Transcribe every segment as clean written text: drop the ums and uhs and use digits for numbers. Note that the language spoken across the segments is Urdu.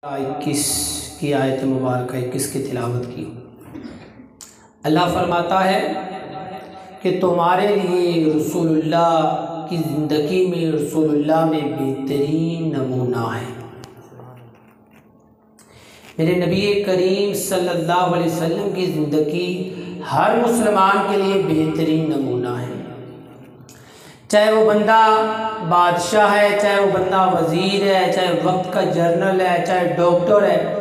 21 کی آیت مبارکہ 21 کی تلاوت کی۔ اللہ فرماتا ہے کہ تمہارے لیے رسول اللہ کی زندگی میں رسول اللہ میں بہترین نمونہ ہے۔ میرے نبی کریم صلی اللہ علیہ وسلم کی زندگی ہر مسلمان کے لیے بہترین نمونہ ہے، چاہے وہ بندہ بادشاہ ہے، چاہے وہ بندہ وزیر ہے، چاہے وقت کا جرنل ہے، چاہے ڈاکٹر ہے،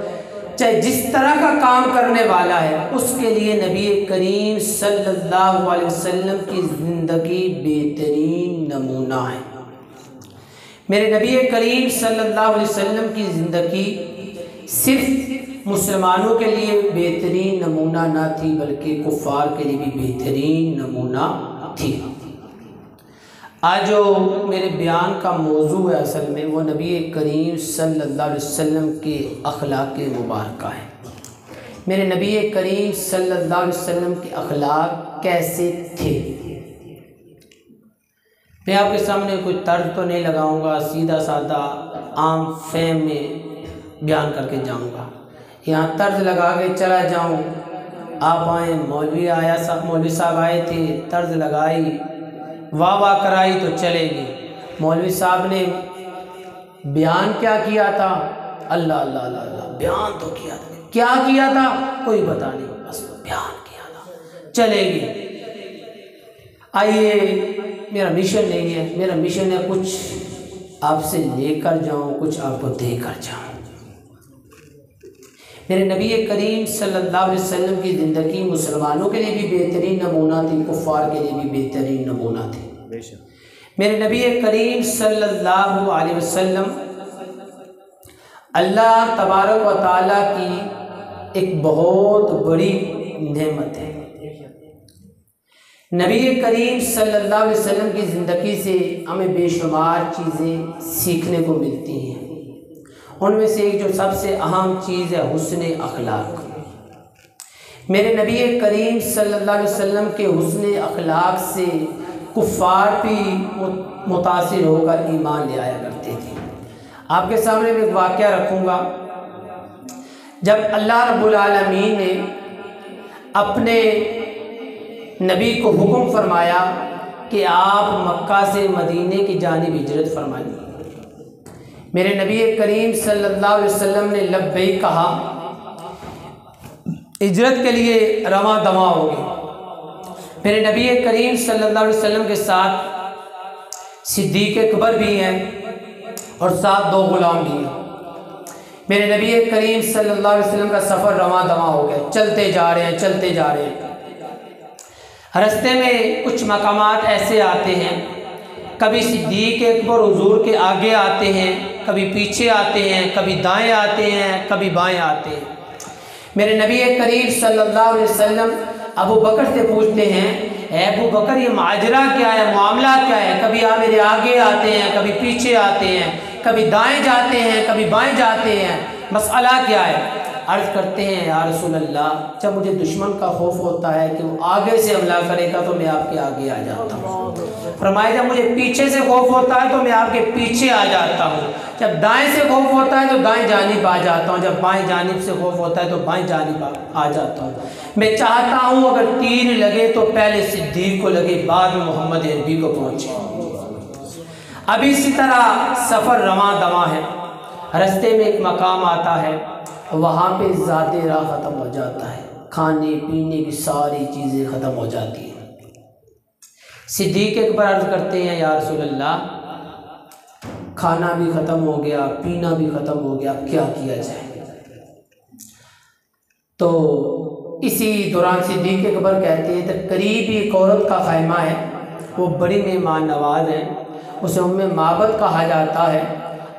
چاہے جس طرح کا کام کرنے والا ہے، اس کے لیے نبی کریم صلی اللہ علیہ وسلم کی زندگی بہترین نمونہ ہے۔ میرے نبی کریم صلی اللہ علیہ وسلم کی زندگی صرف مسلمانوں کے لیے بہترین نمونہ نہ تھی بلکہ کفار کے لیے بھی بہترین نمونہ تھی۔ آج جو میرے بیان کا موضوع ہے اصل میں وہ نبی کریم صلی اللہ علیہ وسلم کے اخلاق مبارکہ ہے۔ میرے نبی کریم صلی اللہ علیہ وسلم کے اخلاق کیسے تھے؟ میں آپ کے سامنے کوئی طرز تو نہیں لگاؤں گا، سیدھا سادہ عام فہم میں بیان کر کے جاؤں گا، یہاں طرز لگا کے چلا جاؤں۔ آپ آئیں، مولوی صاحب آئے تھے، طرز لگائی، واہ واہ کرائی تو چلے گی۔ مولوی صاحب نے بیان کیا کیا تھا؟ اللہ اللہ اللہ اللہ، بیان تو کیا تھا، کیا کیا تھا کوئی پتہ نہیں، بس بیان کیا تھا، چلے گی۔ آئیے، میرا مشن نہیں ہے، میرا مشن ہے کچھ آپ سے لے کر جاؤں، کچھ آپ کو دے کر جاؤں۔ میرے نبی کریم صلی اللہ علیہ وسلم کی زندگی مسلمانوں کے لیے بھی بہترین نمونہ تھی، کفار کے لیے بھی بہترین نمونہ تھی۔ میرے نبی کریم صلی اللہ علیہ وسلم اللہ تبارک و تعالیٰ کی ایک بہت بڑی نعمت ہے۔ نبی کریم صلی اللہ علیہ وسلم کی زندگی سے ہمیں بے شمار چیزیں سیکھنے کو ملتی ہیں، ان میں سے ایک جو سب سے اہم چیز ہے حسن اخلاق۔ میرے نبی کریم صلی اللہ علیہ وسلم کے حسن اخلاق سے کفار بھی متاثر ہو کر ایمان لے آیا کرتے تھے۔ آپ کے سامنے میں ایک واقعہ رکھوں گا۔ جب اللہ رب العالمین نے اپنے نبی کو حکم فرمایا کہ آپ مکہ سے مدینے کی جانب ہجرت فرمائیں، میرے نبی کریم صلی اللہ علیہ وسلم نے لبیک کہا، ہجرت کے لیے رواں دواں ہو گئے۔ میرے نبی کریم صلی اللہ علیہ وسلم کے ساتھ صدیق اکبر بھی ہیں اور ساتھ 2 غلام بھی ہیں۔ میرے نبی کریم صلی اللہ علیہ وسلم کا سفر رواں دواں ہو گیا، چلتے جا رہے ہیں، چلتے جا رہے ہیں۔ راستے میں کچھ مقامات ایسے آتے ہیں، کبھی صدیق اکبر حضور کے آگے آتے ہیں، کبھی پیچھے آتے ہیں، کبھی دائیں آتے ہیں، کبھی بائیں آتے ہیں۔ میرے نبی کریم صلی اللہ علیہ وسلم ابو بکر سے پوچھتے ہیں، اے ابو بکر یہ ماجرا کیا ہے، معاملہ کیا ہے؟ کبھی آپ میرے آگے آتے ہیں، کبھی پیچھے آتے ہیں، کبھی دائیں جاتے ہیں، کبھی بائیں جاتے ہیں، مسئلہ کیا ہے؟ عرض کرتے ہیں، یا رسول اللہ جب مجھے دشمن کا خوف ہوتا ہے کہ وہ آگے سے حملہ کرے گا تو میں آپ کے آگے آ جاتا ہوں۔ فرمایا جب مجھے پیچھے سے خوف ہوتا ہے تو میں آپ کے پیچھے آ جاتا ہوں، جب دائیں سے خوف ہوتا ہے تو دائیں جانب آ جاتا ہوں، جب بائیں جانب سے خوف ہوتا ہے تو بائیں جانب آ جاتا ہوں۔ میں چاہتا ہوں اگر تیر لگے تو پہلے صدیق کو لگے، بعد میں محمد عربی کو پہنچے۔ اب اسی طرح سفر رواں دواں ہے، رستے میں ایک مقام آتا ہے، وہاں پہ ذات راہ ختم ہو جاتا ہے، کھانے پینے کی ساری چیزیں ختم ہو جاتی ہیں۔ صدیق اکبر عرض کرتے ہیں، یا رسول اللہ کھانا بھی ختم ہو گیا، پینا بھی ختم ہو گیا، اب کیا کیا جائے؟ تو اسی دوران صدیق اکبر کہتے ہیں کہ قریب ایک عورت کا خیمہ ہے، وہ بڑی مہمان نواز ہے، اسے معبد کہا جاتا ہے،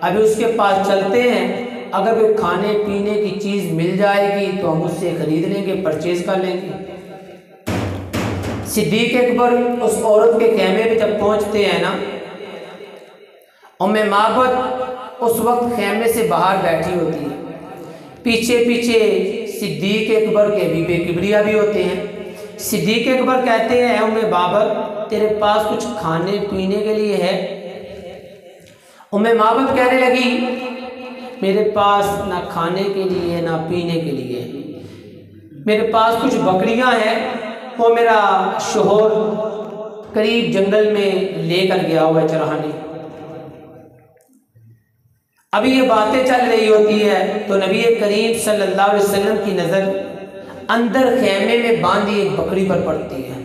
ابھی اس کے پاس چلتے ہیں، اگر کوئی کھانے پینے کی چیز مل جائے گی تو ہم اس سے خرید لیں گے، پرچیز کر لیں گے۔ صدیق اکبر اس عورت کے خیمے پہ جب پہنچتے ہیں نا، معبد اس وقت خیمے سے باہر بیٹھی ہوتی ہے، پیچھے پیچھے صدیق اکبر کے بے کبریا بھی ہوتے ہیں۔ صدیق اکبر کہتے ہیں، اے معبد تیرے پاس کچھ کھانے پینے کے لیے ہے؟ معبد کہنے لگی میرے پاس نہ کھانے کے لیے نہ پینے کے لیے، میرے پاس کچھ بکریاں ہیں، وہ میرا شوہر قریب جنگل میں لے کر گیا ہوا ہے چرانے۔ ابھی یہ باتیں چل رہی ہوتی ہے تو نبی کریم صلی اللہ علیہ وسلم کی نظر اندر خیمے میں باندھی ایک بکری پر پڑتی ہے۔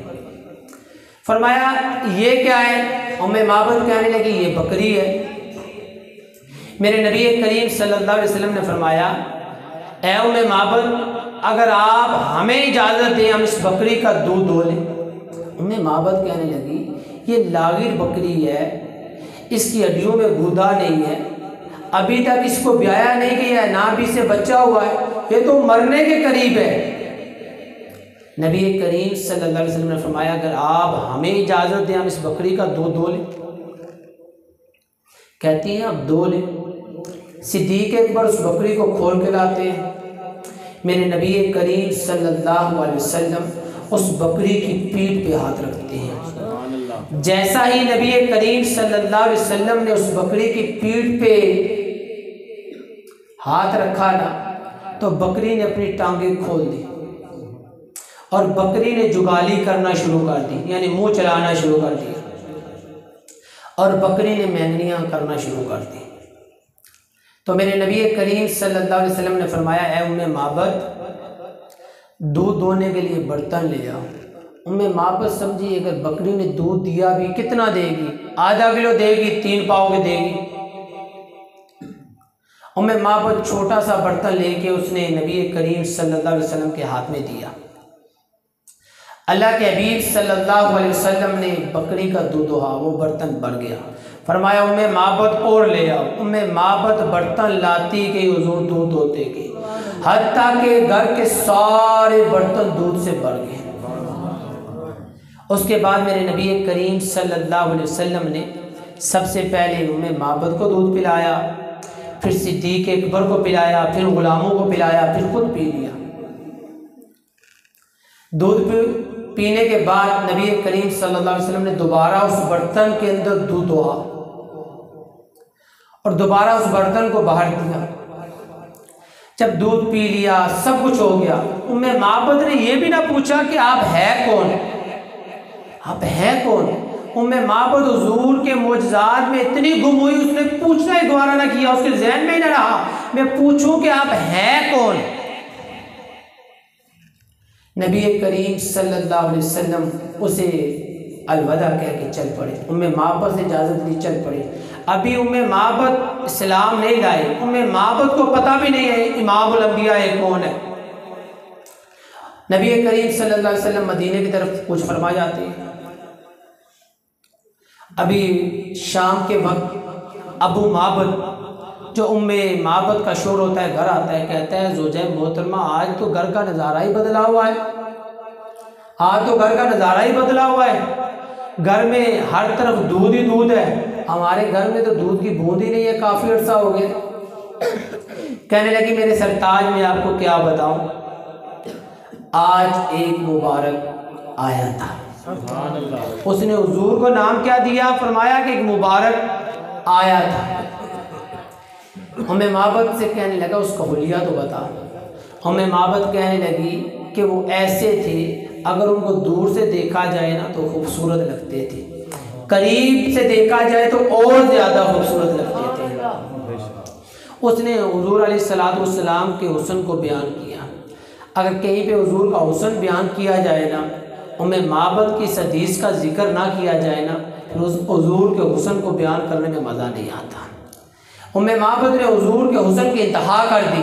فرمایا یہ کیا ہے؟ ام معبد کہنے لگی یہ بکری ہے۔ میرے نبی کریم صلی اللہ علیہ وسلم نے فرمایا اے ام معبد، اگر آپ ہمیں اجازت دیں ہم اس بکری کا دودھ دو لیں۔ ام معبد کہنے لگی یہ لاغر بکری ہے، اس کی ہڈیوں میں گودا نہیں ہے، ابھی تک اس کو بیایا نہیں گیا ہے، نہ ابھی سے بچہ ہوا ہے، یہ تو مرنے کے قریب ہے۔ نبی کریم صلی اللہ علیہ وسلم نے فرمایا اگر آپ ہمیں اجازت دیں ہم اس بکری کا دودھ دو لیں۔ کہتی ہیں اب دو لیں۔ صدیق اکبر اس بکری کو کھول کے لاتے ہیں۔ میرے نبی کریم صلی اللہ علیہ وسلم اس بکری کی پیٹھ پہ ہاتھ رکھتے ہیں۔ جیسا ہی نبی کریم صلی اللہ علیہ وسلم نے اس بکری کی پیٹھ پہ ہاتھ رکھا نا تو بکری نے اپنی ٹانگیں کھول دی اور بکری نے جگالی کرنا شروع کر دی، یعنی منہ چلانا شروع کر دیا، اور بکری نے مینگنیاں کرنا شروع کر دی۔ تو میرے نبی کریم صلی اللہ علیہ وسلم نے فرمایا اے ام معبد، دودھ دونے کے لیے برتن لے آؤ۔ ام معبد سمجھی اگر بکری نے دودھ دیا بھی کتنا دے گی؟ آدھا کلو دے گی، 3 پاؤ کے دے گی۔ ام معبد چھوٹا سا برتن لے کے اس نے نبی کریم صلی اللہ علیہ وسلم کے ہاتھ میں دیا۔ اللہ کے حبیب صلی اللہ علیہ وسلم نے بکری کا دودھ دہا، وہ برتن بھر گیا۔ فرمایا ام معبد اور لے آؤ۔ ام معبد برتن لاتی گئی، حضور دودھ دھوتے گئے، حتیٰ کہ گھر کے سارے برتن دودھ سے بھر گئے۔ اس کے بعد میرے نبی کریم صلی اللہ علیہ وسلم نے سب سے پہلے ام معبد کو دودھ پلایا، پھر صدیق اکبر کو پلایا، پھر غلاموں کو پلایا، پھر خود پی لیا۔ دودھ پینے کے بعد نبی کریم صلی اللہ علیہ وسلم نے دوبارہ اس برتن کے اندر دودھ دہا اور دوبارہ اس برتن کو باہر دیا۔ جب دودھ پی لیا، سب کچھ ہو گیا، ام معبد نے یہ بھی نہ پوچھا کہ آپ ہے کون، آپ ہے کون۔ ام معبد حضور کے معجزات میں اتنی گم ہوئی، اس نے پوچھنا ہی دوبارہ نہ کیا، اس کے ذہن میں ہی نہ رہا میں پوچھوں کہ آپ ہے کون۔ نبی کریم صلی اللہ علیہ وسلم اسے الوداع کہہ کے چل پڑے، ام معبد سے اجازت لی، چل پڑے۔ ابھی ام معبد اسلام نہیں لائے، ام معبد کو پتہ بھی نہیں ہے امام الانبیاء کون ہے۔ نبی کریم صلی اللہ علیہ وسلم مدینے کی طرف کچھ فرما جاتے ہیں۔ ابھی شام کے وقت ابو معبد جو ام معبد کا شور ہوتا ہے گھر آتا ہے، کہتا ہے زوجہ محترمہ آج تو گھر کا نظارہ ہی بدلا ہوا ہے، آج تو گھر کا نظارہ ہی بدلا ہوا ہے، گھر میں ہر طرف دودھ ہی دودھ ہے، ہمارے گھر میں تو دودھ کی بوند ہی نہیں ہے، کافی عرصہ ہو گیا۔ کہنے لگی میرے سرتاج میں آپ کو کیا بتاؤں، آج ایک مبارک آیا تھا۔ اس نے حضور کو نام کیا دیا؟ فرمایا کہ ایک مبارک آیا تھا۔ ام معبد سے کہنے لگا اس کا حلیہ تو بتا۔ ام معبد کہنے لگی کہ وہ ایسے تھے اگر ان کو دور سے دیکھا جائے نا تو خوبصورت لگتے تھے، قریب سے دیکھا جائے تو اور زیادہ خوبصورت لگتے تھے۔ اس نے حضور علیہ السلام کے حسن کو بیان کیا۔ اگر کہیں پہ حضور کا حسن بیان کیا جائے نا، ام معبد کی اس حدیث کا ذکر نہ کیا جائے نا، پھر اس حضور کے حسن کو بیان کرنے میں مزہ نہیں آتا۔ ام معبد نے حضور کے حسن کی انتہا کر دی،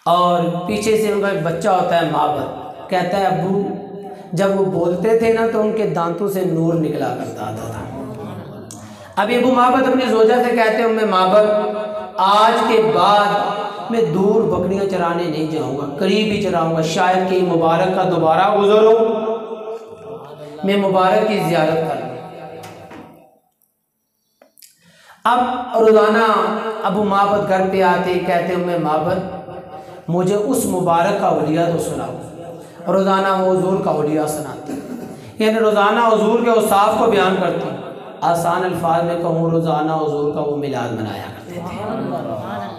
اور پیچھے سے ان کا ایک بچہ ہوتا ہے معبد، کہتا ہے ابو جب وہ بولتے تھے نا تو ان کے دانتوں سے نور نکلا کرتا تھا۔ ابھی ابو معبد اپنی زوجہ سے کہتے ہیں ام معبد آج کے بعد میں دور بکریاں چرانے نہیں جاؤں گا، قریب ہی چراؤں گا، شاید کہ مبارک کا دوبارہ گزر ہو، میں مبارک کی زیارت کر لوں۔ اب روزانہ ابو معبد گھر پہ آتے، کہتے ام معبد مجھے اس مبارک کا حلیہ تو سناؤ۔ روزانہ وہ حضور کا حلیہ سناتے، یعنی روزانہ حضور کے اوصاف کو بیان کرتے، آسان الفاظ میں کہوں روزانہ حضور کا وہ میلاد منایا کرتے۔ تھے۔